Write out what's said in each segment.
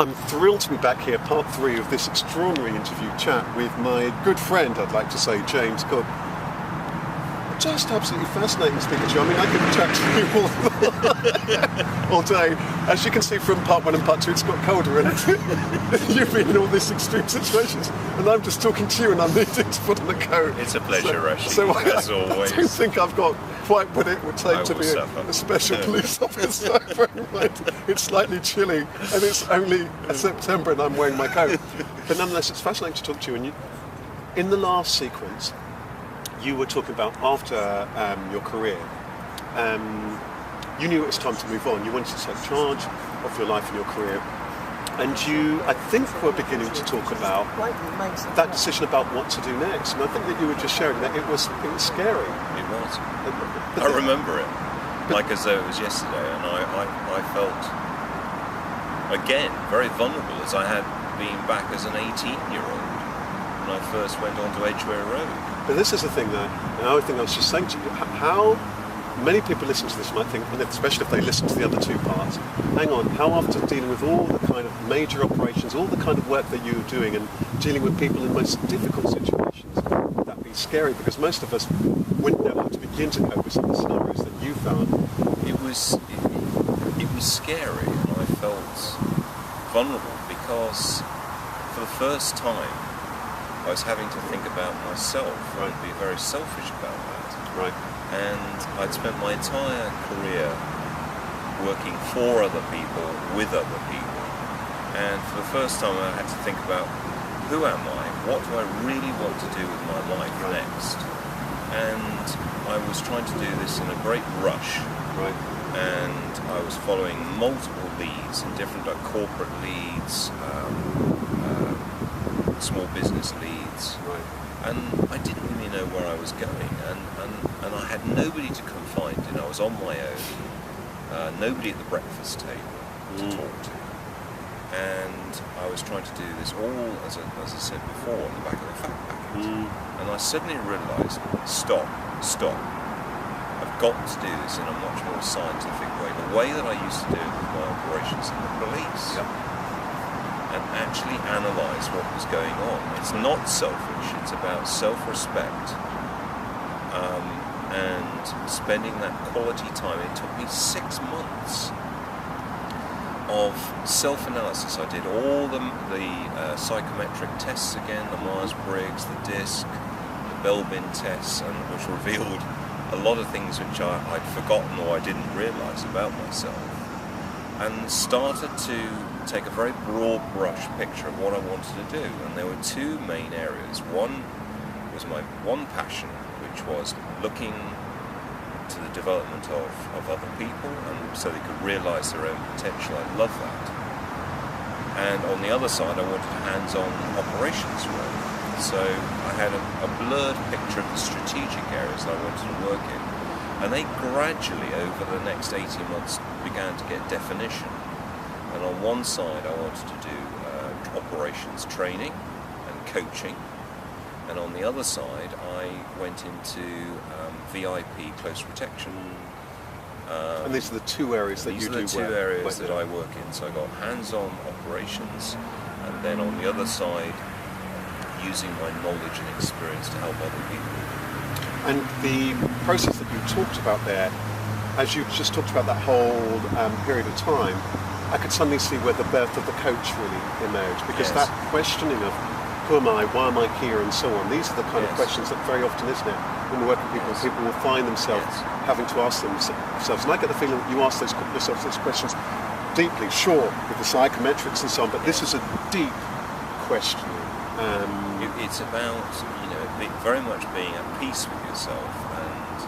I'm thrilled to be back here, part 3 of this extraordinary interview chat with my good friend, I'd like to say, James Cooke. Just absolutely fascinating speaking to you. I mean, I could chat to you all day. As you can see from part 1 and part 2, it's got colder, and you've been in all these extreme situations, and I'm just talking to you, and I'm needing to put on the coat. It's a pleasure, Rasheed, so as always. I don't think I've got quite what it would take to be a special police officer. It's slightly chilly, and it's only September, and I'm wearing my coat. But nonetheless, it's fascinating to talk to you. And in the last sequence, you were talking about after your career, you knew it was time to move on. You wanted to take charge of your life and your career. And you, I think, were beginning to talk about that decision about what to do next. And I think that you were just sharing that it was scary. It was. I remember it like as though it was yesterday. And I felt, again, very vulnerable, as I had been back as an 18-year-old when I first went onto Edgware Road. But this is the thing that, I think I was just saying to you, how many people listen to this might think, and especially if they listen to the other 2 parts, hang on, how after dealing with all the kind of major operations, all the kind of work that you were doing and dealing with people in most difficult situations, would that be scary? Because most of us wouldn't know how to begin to cope with some of the scenarios that you found. It was scary, and I felt vulnerable because for the first time I was having to think about myself and be very selfish about that. Right. And I'd spent my entire career working for other people, with other people. And for the first time I had to think about, who am I? What do I really want to do with my life next? And I was trying to do this in a great rush. Right. And I was following multiple leads, and different corporate leads, small business leads, and I didn't really know where I was going, and I had nobody to confide in. I was on my own, nobody at the breakfast table to talk to, and I was trying to do this all, as I said before, on the back of a fat packet, and I suddenly realised, stop, I've got to do this in a much more scientific way, the way that I used to do it with my operations in the police. Yep. And actually analyse what was going on. It's not selfish, it's about self-respect and spending that quality time. It took me 6 months of self-analysis. I did all the psychometric tests again, the Myers-Briggs, the DISC, the Belbin tests, and which revealed a lot of things which I'd forgotten or I didn't realise about myself, and started to take a very broad brush picture of what I wanted to do. And there were 2 main areas. One was my one passion, which was looking to the development of other people, and so they could realise their own potential. I love that. And on the other side, I wanted a hands-on operations role. So I had a blurred picture of the strategic areas that I wanted to work in, and they gradually, over the next 18 months, began to get definition. And on one side I wanted to do operations training and coaching, and on the other side I went into VIP close protection. And these are the 2 areas that you do work. These are the 2 areas that I work in. So I got hands-on operations, and then on the other side using my knowledge and experience to help other people. And the process that you talked about there, as you just talked about that whole period of time, I could suddenly see where the birth of the coach really emerged, because that questioning of who am I, why am I here, and so on, these are the kind of questions that very often, isn't it, when we work with people, people will find themselves having to ask themselves, and I get the feeling that you ask yourself those questions deeply, sure, with the psychometrics and so on, but this is a deep question. It's about, very much being at peace with yourself and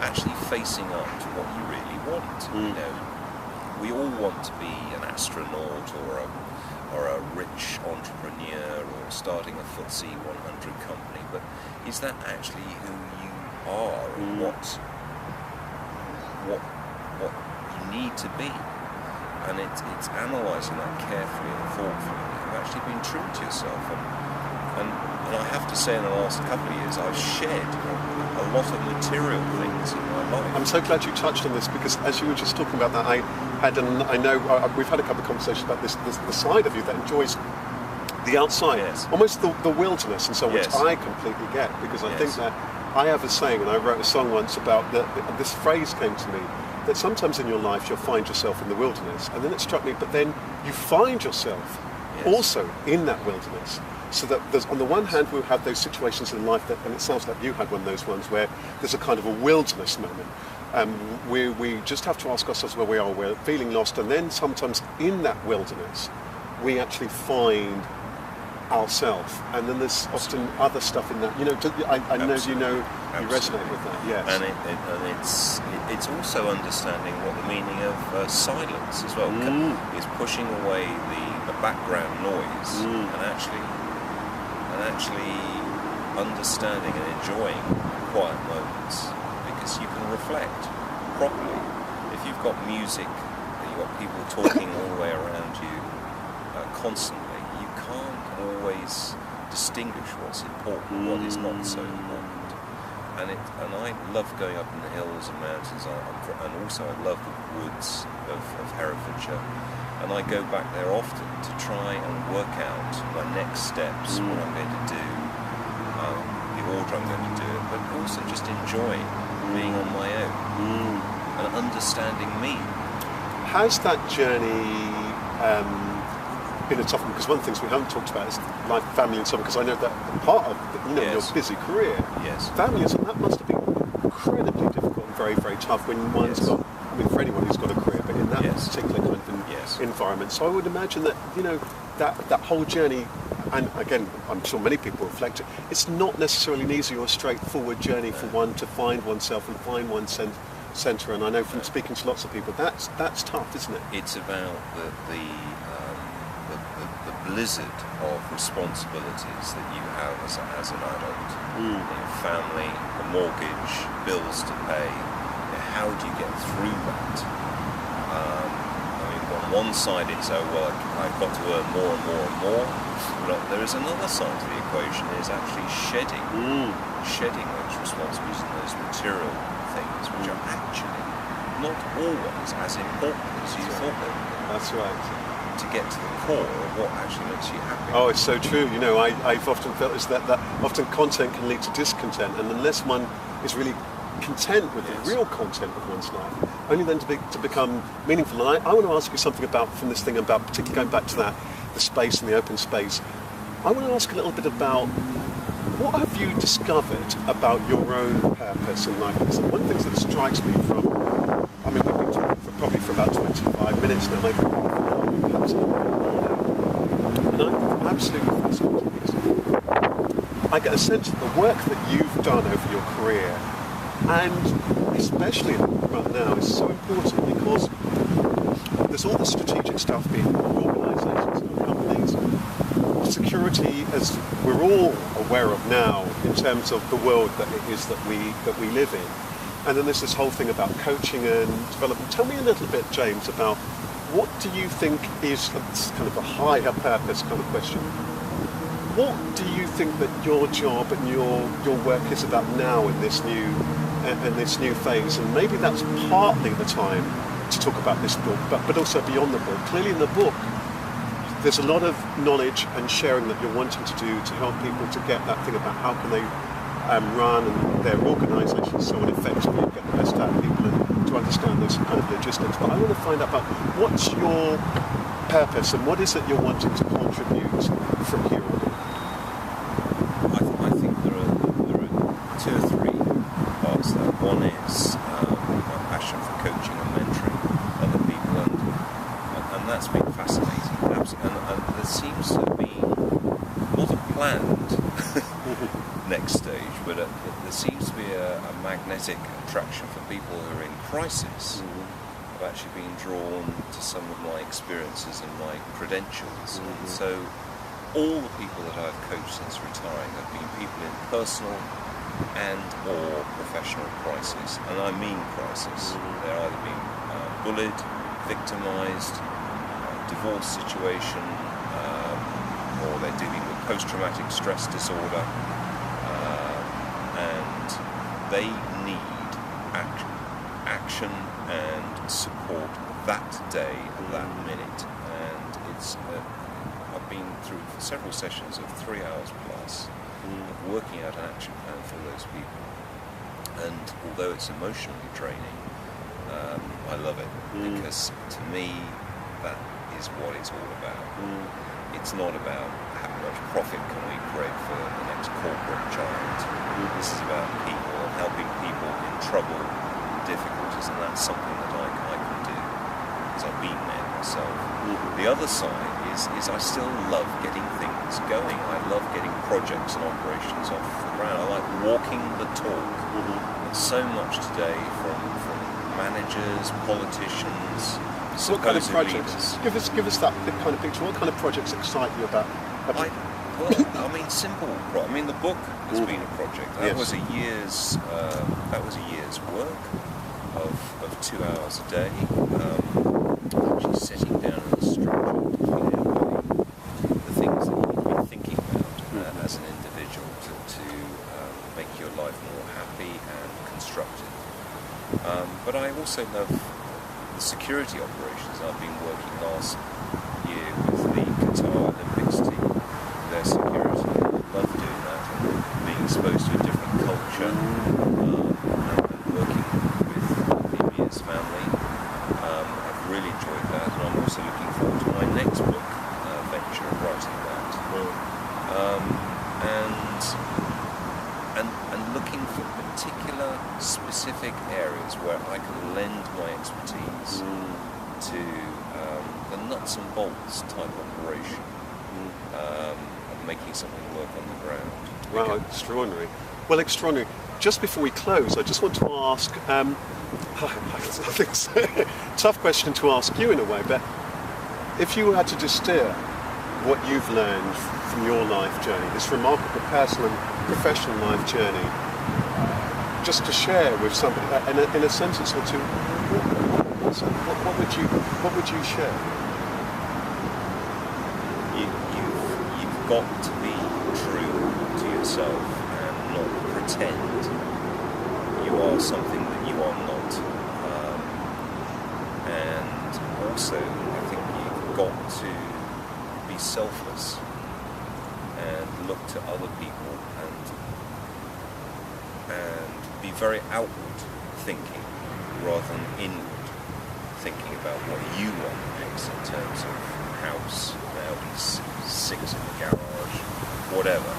actually facing up to what you really want. We all want to be an astronaut or a rich entrepreneur or starting a FTSE 100 company, but is that actually who you are and what you need to be? And it's analysing that carefully and thoughtfully. You've actually been true to yourself, and And I have to say, in the last couple of years, I've shed a lot of material things in my life. I'm so glad you touched on this, because as you were just talking about that, I know we've had a couple of conversations about the side of you that enjoys the outside, Yes. almost the wilderness and so on, Yes. which I completely get, because I Yes. think that I have a saying, and I wrote a song once about this phrase came to me, that sometimes in your life you'll find yourself in the wilderness, and then it struck me, but then you find yourself Yes. also in that wilderness. So that there's, on the one hand, we'll have those situations in life, and it sounds like you had one of those ones where there's a kind of a wilderness moment. We just have to ask ourselves where we are, we're feeling lost, and then sometimes in that wilderness, we actually find ourselves. And then there's often other stuff in that. I know Absolutely. you resonate with that, yes. And it's also understanding what the meaning of silence as well is, pushing away the background noise and actually understanding and enjoying quiet moments, because you can reflect properly. If you've got music, you've got people talking all the way around you constantly, you can't always distinguish what's important, what is not so important. And I love going up in the hills and mountains, and also I love the woods of Herefordshire. And I go back there often to try and work out my next steps, what I'm going to do, the order I'm going to do it, but also just enjoying being on my own and understanding me. Has that journey been a tough one? Because one of the things we haven't talked about is life, family, and so on. Because I know that part of Yes. your busy career, Yes. family, and so on, that must have been incredibly difficult and very, very tough when one's Yes. got. I mean, for anyone who's got a career, but in that Yes. particular kind of Yes. environment. So I would imagine that that whole journey, and again, I'm sure many people reflect it. It's not necessarily an easy or straightforward journey for one to find oneself and find one's centre. And I know from speaking to lots of people, that's tough, isn't it? It's about the blizzard of responsibilities that you have as an adult. Your family, a mortgage, bills to pay. How do you get through that? On one side it's, I've got to earn more and more and more. But there is another side to the equation, is actually shedding those responsibilities and those material things, which are actually not always as important as you thought they were. That's right. To get to the core of what actually makes you happy. Oh, it's so true. I've often felt is that often content can lead to discontent, and unless one is really content with the real content of one's life, only then to become meaningful. And I want to ask you something from this thing about, particularly going back to that, the space and the open space. I want to ask a little bit about, what have you discovered about your own purpose in life? Because one of the things that strikes me we've been talking probably for about 25 minutes now, maybe perhaps a little bit more now. And I'm absolutely fascinated because I get a sense that the work that you've done over your career, and especially right now, is so important, because there's all the strategic stuff being organisations and companies, security, as we're all aware of now, in terms of the world that it is that we live in. And then there's this whole thing about coaching and development. Tell me a little bit, James, about what do you think is kind of a higher purpose kind of question. What do you think that your job and your work is about now in this new phase? And maybe that's partly the time to talk about this book, but also beyond the book. Clearly in the book, there's a lot of knowledge and sharing that you're wanting to do to help people to get that thing about how can they run and their organisations so on effectively and get the best out of people, and to understand those kind of logistics. But I want to find out about what's your purpose and what is it you're wanting to contribute from here on in? I think there are two or three parts there. One is my passion for coaching and mentoring other people, and that's been fascinating. And there seems to be not a planned next stage, but there seems to be a magnetic attraction for people who are in crisis. I've actually been drawn to some of my experiences and my credentials. So all the people that I've coached since retiring have been people in personal and or professional crisis, and I mean crisis. They're either being bullied, victimised, divorce situation, or they're dealing with post-traumatic stress disorder, and they need action and support that day and that minute. And it's I've been through several sessions of 3 hours plus of working out an action plan for those people. And although it's emotionally draining, I love it, because to me that is what it's all about. It's not about how much profit can we create for the next corporate giant. This is about people and helping people in trouble, difficulties, and that's something that I can do, because I've been there myself. The other side is I still love getting things going. I love getting projects and operations off the ground. I like walking the talk. And so much today from managers, politicians, So what kind of supposed projects? leaders. Give us that kind of picture. What kind of projects excite you about? Simple. The book has been a project. That was a year's. Work of 2 hours a day. Actually sitting down in a structure to clear away the things that you've been thinking about as an individual to make your life more happy and constructive. But I also love the security operations. I've been working last year with the Qatar Olympics team, their security. I love doing that, and being exposed to a different culture, and working with the Emir's family. I've really enjoyed that, and I'm also looking forward to my next book venture of writing that. And looking for particular specific areas where I can lend my expertise to the nuts and bolts type operation of making something work on the ground. Wow, extraordinary. Well, extraordinary. Just before we close, I just want to ask, I think it's a tough question to ask you in a way, but if you had to distill what you've learned from your life journey, this remarkable personal and professional life journey, just to share with somebody in a sentence or two, what would you share? You've got to be true to yourself and not pretend you are something that you are not. And also, I think you've got to be selfless and look to other people and be very outward thinking rather than inward thinking about what you want next in terms of house, Audi 6 in the garage, whatever.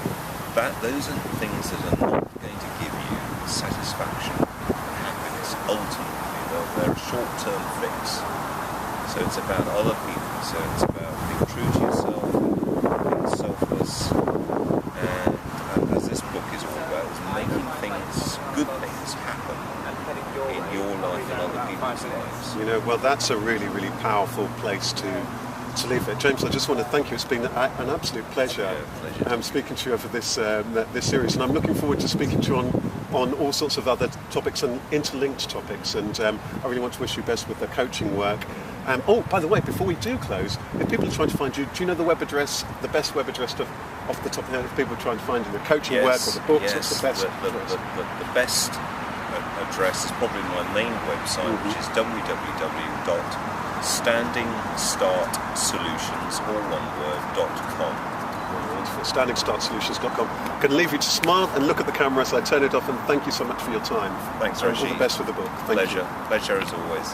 Those are things that are not going to give you satisfaction and happiness ultimately. They're a short-term fix. So it's about other people. So it's about being true to yourself, being selfless, and as this book is all about, is making good things happen in your life and other people's lives. Well, that's a really, really powerful place to leave it. James, I just want to thank you. It's been an absolute pleasure, speaking to you over this series, and I'm looking forward to speaking to you on all sorts of other topics and interlinked topics, and I really want to wish you best with the coaching work. By the way, before we do close, if people are trying to find you, do you know the web address, the best web address off the top of the head, if people are trying to find you, the coaching work or the books? What's the best address? The best address is probably my main website, which is www.standingstartsolutions.com. Standingstartsolutions.com. I'm going to leave you to smile and look at the camera as I turn it off, and thank you so much for your time. Thanks, Rasheed. Rasheed. All the best with the book. Thank you. Pleasure as always.